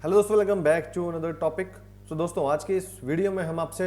Hello दोस्तों, welcome back to another topic. So दोस्तों, आज के इस वीडियो में हम आपसे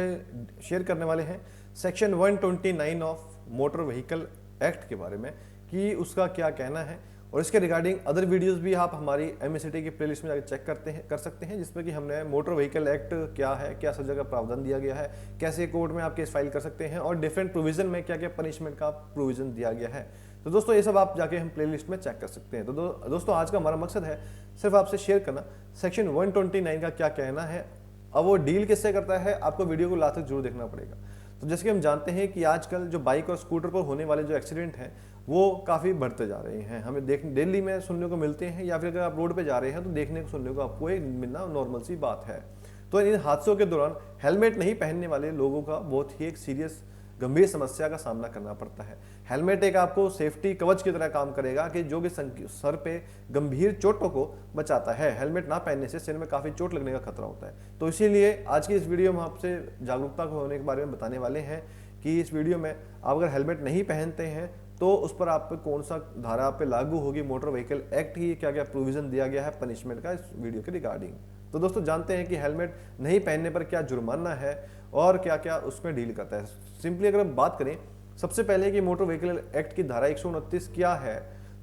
शेयर करने वाले हैं section 129 of motor vehicle act के बारे में कि उसका क्या कहना है। और इसके रिगार्डिंग अदर वीडियोस भी आप हमारी एमएससीटी की प्लेलिस्ट में जाकर चेक कर सकते हैं, जिसमें कि हमने मोटर व्हीकल एक्ट क्या है, क्या सजा का प्रावधान दिया गया है, कैसे कोर्ट में आप केस फाइल कर सकते हैं और डिफरेंट प्रोविजन में क्या क्या पनिशमेंट का प्रोविजन दिया गया है। तो दोस्तों, ये सब आप जाके हम प्लेलिस्ट में चेक कर सकते हैं। तो दोस्तों, आज का हमारा मकसद है सिर्फ आपसे शेयर करना सेक्शन 129 का क्या कहना है। अब वो डील किससे करता है, आपको वीडियो को लास्ट तक जरूर देखना पड़ेगा। तो जैसे कि हम जानते हैं कि आजकल जो बाइक और स्कूटर पर होने वाले जो एक्सीडेंट हैं वो काफ़ी बढ़ते जा रहे हैं। हमें दिल्ली में सुनने को मिलते हैं, या फिर अगर आप रोड पे जा रहे हैं तो देखने को सुनने को आपको एक मिलना नॉर्मल सी बात है। तो इन हादसों के दौरान हेलमेट नहीं पहनने वाले लोगों का बहुत ही एक सीरियस गंभीर समस्या का सामना करना पड़ता है। हेलमेट एक आपको सेफ्टी कवच की तरह काम करेगा कि जो कि सर पे गंभीर चोटों को बचाता है। हेलमेट ना पहनने से सिर में काफ़ी चोट लगने का खतरा होता है। तो इसीलिए आज की इस वीडियो में आपसे जागरूकता होने के बारे में बताने वाले हैं कि इस वीडियो में आप अगर हेलमेट नहीं पहनते हैं तो उस पर आप पे कौन सा धारा आप पे लागू होगी, मोटर व्हीकल एक्ट की क्या क्या प्रोविजन दिया गया है पनिशमेंट का इस वीडियो के रिगार्डिंग। तो दोस्तों, जानते हैं कि हेलमेट नहीं पहनने पर क्या जुर्माना है और क्या क्या उसमें डील करता है। सिंपली अगर हम बात करें सबसे पहले कि मोटर व्हीकल एक्ट की धारा 129 क्या है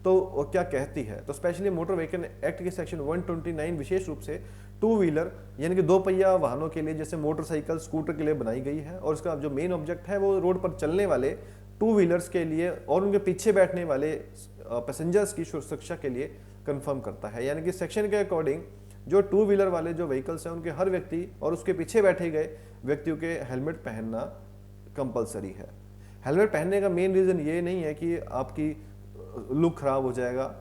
तो वो क्या कहती है। तो स्पेशली मोटर व्हीकल एक्ट के सेक्शन 129 विशेष रूप से टू व्हीलर यानी कि दो पहिया वाहनों के लिए जैसे मोटरसाइकिल स्कूटर के लिए बनाई गई है। और इसका जो मेन ऑब्जेक्ट है वो रोड पर चलने वाले टू व्हीलर्स के लिए और उनके पीछे बैठने वाले पैसेंजर्स की सुरक्षा के लिए कंफर्म करता है। यानी कि सेक्शन के अकॉर्डिंग जो टू व्हीलर वाले जो व्हीकल्स हैं उनके हर व्यक्ति और उसके पीछे बैठे गए व्यक्तियों के हेलमेट पहनना कंपलसरी है। हेलमेट पहनने का मेन रीज़न ये नहीं है कि आपकी लुक खराब हो जाएगा।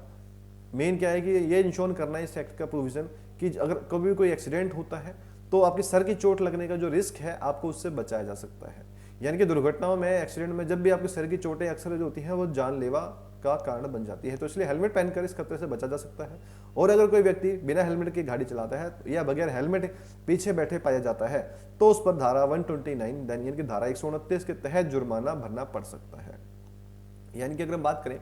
मेन क्या है कि ये इंश्योर करना है इस एक्ट का प्रोविज़न कि अगर कभी कोई एक्सीडेंट होता है तो आपकी सर की चोट लगने का जो रिस्क है आपको उससे बचाया जा सकता है। यानी कि दुर्घटनाओं में, एक्सीडेंट में जब भी आपकी सर की चोटें अक्सर जो होती हैं वो जानलेवा का कारण बन जाती है। तो इसलिए हेलमेट पहनकर इस खतरे से बचा जा सकता है। और अगर कोई व्यक्ति बिना हेलमेट की गाड़ी चलाता है या बगैर हेलमेट पीछे बैठे पाया जाता है तो उस पर धारा 129 यानी कि धारा 129 के तहत जुर्माना भरना पड़ सकता है। यानी कि अगर हम बात करें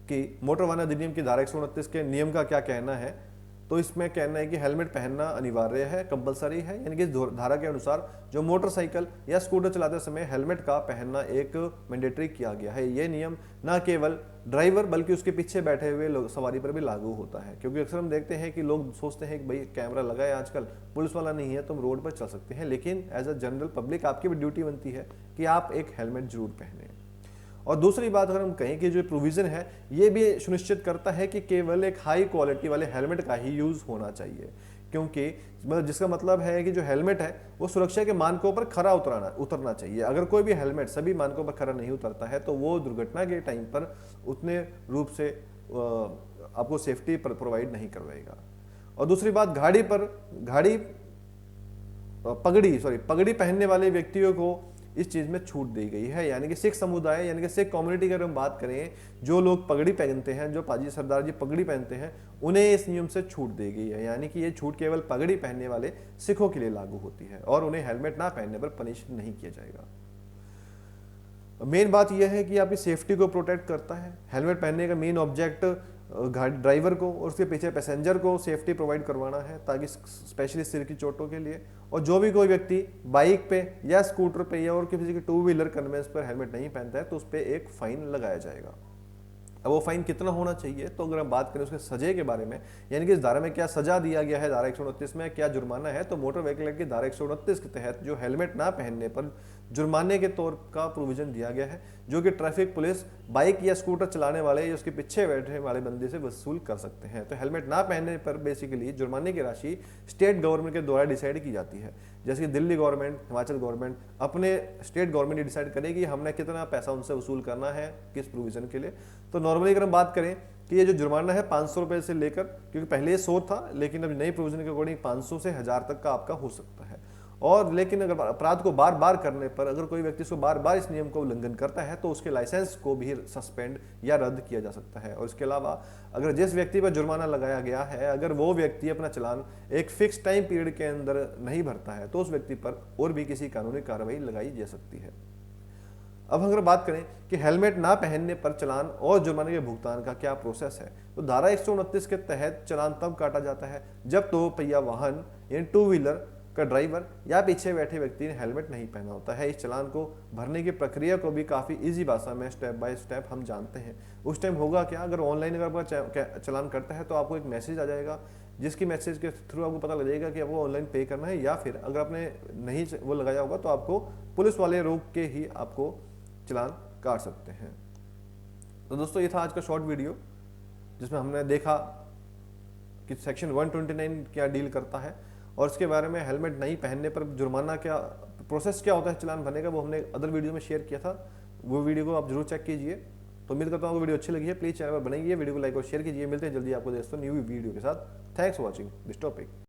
कि मोटर वाहन अधिनियम की धारा 129 के नियम का क्या कहना है, तो इसमें कहना है कि हेलमेट पहनना अनिवार्य है, कंपलसरी है। यानी कि इस धारा के अनुसार जो मोटरसाइकिल या स्कूटर चलाते समय हेलमेट का पहनना एक मैंडेटरी किया गया है। ये नियम न केवल ड्राइवर बल्कि उसके पीछे बैठे हुए सवारी पर भी लागू होता है। क्योंकि अक्सर हम देखते हैं कि लोग सोचते हैं कि भाई कैमरा लगा है आजकल, पुलिस वाला नहीं है, तुम रोड पर चल सकते हैं, लेकिन एज अ जनरल पब्लिक आपकी भी ड्यूटी बनती है कि आप एक हेलमेट जरूर पहने। और दूसरी बात अगर हम कहें कि जो प्रोविज़न है ये भी सुनिश्चित करता है कि केवल एक हाई क्वालिटी वाले हेलमेट का ही यूज़ होना चाहिए। क्योंकि जिसका मतलब है कि जो हेलमेट है वो सुरक्षा के मानकों पर खरा उतरना चाहिए। अगर कोई भी हेलमेट सभी मानकों पर खरा नहीं उतरता है तो वो दुर्घटना के टाइम पर उतने रूप से आपको सेफ्टी प्रोवाइड नहीं करवाएगा। और दूसरी बात, पगड़ी पहनने वाले व्यक्तियों को इस चीज़ में छूट दी गई है। यानी कि सिख समुदाय यानी कि सिख कम्युनिटी की अगर हम बात करें, जो लोग पगड़ी पहनते हैं, जो पाजी सरदार जी पगड़ी पहनते हैं, उन्हें इस नियम से छूट दी गई है। यानी कि ये छूट केवल पगड़ी पहनने वाले सिखों के लिए लागू होती है और उन्हें हेलमेट ना पहनने पर पनिश नहीं किया जाएगा। मेन बात यह है कि आपकी सेफ्टी को प्रोटेक्ट करता है। हेलमेट पहनने का मेन ऑब्जेक्ट ड्राइवर को और उसके पीछे पैसेंजर को सेफ्टी प्रोवाइड करवाना है, ताकि स्पेशली सिर की चोटों के लिए। और जो भी कोई व्यक्ति बाइक पे या स्कूटर पे या और किसी के टू व्हीलर कन्वेंस पर हेलमेट नहीं पहनता है तो उस पर एक फाइन लगाया जाएगा। अब वो फाइन कितना होना चाहिए, तो अगर हम बात करें उसके सजे के बारे में, यानी कि इस धारा में क्या सजा दिया गया है, धारा 129 में क्या जुर्माना है, तो मोटर व्हीकल एक्ट की धारा 129 के तहत जो हेलमेट ना पहनने पर जुर्माने के तौर का प्रोविजन दिया गया है, जो कि ट्रैफिक पुलिस बाइक या स्कूटर चलाने वाले या उसके पीछे बैठे वाले बंदे से वसूल कर सकते हैं। तो हेलमेट ना पहनने पर बेसिकली जुर्माने की राशि स्टेट गवर्नमेंट के द्वारा डिसाइड की जाती है। जैसे कि दिल्ली गवर्नमेंट, हिमाचल गवर्नमेंट अपने स्टेट गवर्नमेंट डिसाइड करेगी हमने कितना पैसा उनसे वसूल करना है किस प्रोविजन के लिए। तो नॉर्मली अगर हम बात करें कि ये जो जुर्माना है 500 रुपये से लेकर, क्योंकि पहले ये 100 था लेकिन अब नई प्रोविजन के अकॉर्डिंग 500 से 1000 तक का आपका हो सकता है। और लेकिन अगर अपराध को बार बार करने पर अगर कोई व्यक्ति इसको बार बार इस नियम का उल्लंघन करता है तो उसके लाइसेंस को भी सस्पेंड या रद्द किया जा सकता है। और इसके अलावा अगर जिस व्यक्ति पर जुर्माना लगाया गया है अगर वो व्यक्ति अपना चालान एक फिक्स टाइम पीरियड के अंदर नहीं भरता है तो उस व्यक्ति पर और भी किसी कानूनी कार्रवाई लगाई जा सकती है। अब अगर बात करें कि हेलमेट ना पहनने पर चालान और जुर्माने के भुगतान का क्या प्रोसेस है, तो धारा 129 के तहत चालान तब काटा जाता है जब दो पहिया वाहन यानी टू व्हीलर का ड्राइवर या पीछे बैठे व्यक्ति ने हेलमेट नहीं पहना होता है। इस चालान को भरने की प्रक्रिया को भी काफ़ी इजी भाषा में स्टेप बाय स्टेप हम जानते हैं। उस टाइम होगा क्या, अगर ऑनलाइन अगर आपका चालान करता है तो आपको एक मैसेज आ जाएगा, जिसकी मैसेज के थ्रू आपको पता लग जाएगा कि आपको ऑनलाइन पे करना है, या फिर अगर आपने नहीं वो लगाया होगा तो आपको पुलिस वाले रोक के ही आपको चालान काट सकते हैं। तो दोस्तों ये था आज का शॉर्ट वीडियो जिसमें हमने देखा कि सेक्शन 129 क्या डील करता है और इसके बारे में हेलमेट नहीं पहनने पर जुर्माना क्या प्रोसेस क्या होता है चालान भरने का, वो हमने अदर वीडियो में शेयर किया था। वो वीडियो को आप जरूर चेक कीजिए। तो उम्मीद करता हूँ आपको वीडियो अच्छी लगी है। प्लीज़ चैनल पर बनाइए, वीडियो को लाइक और शेयर कीजिए। मिलते हैं जल्दी आपको दोस्तों न्यू वीडियो के साथ। Thanks for watching this topic.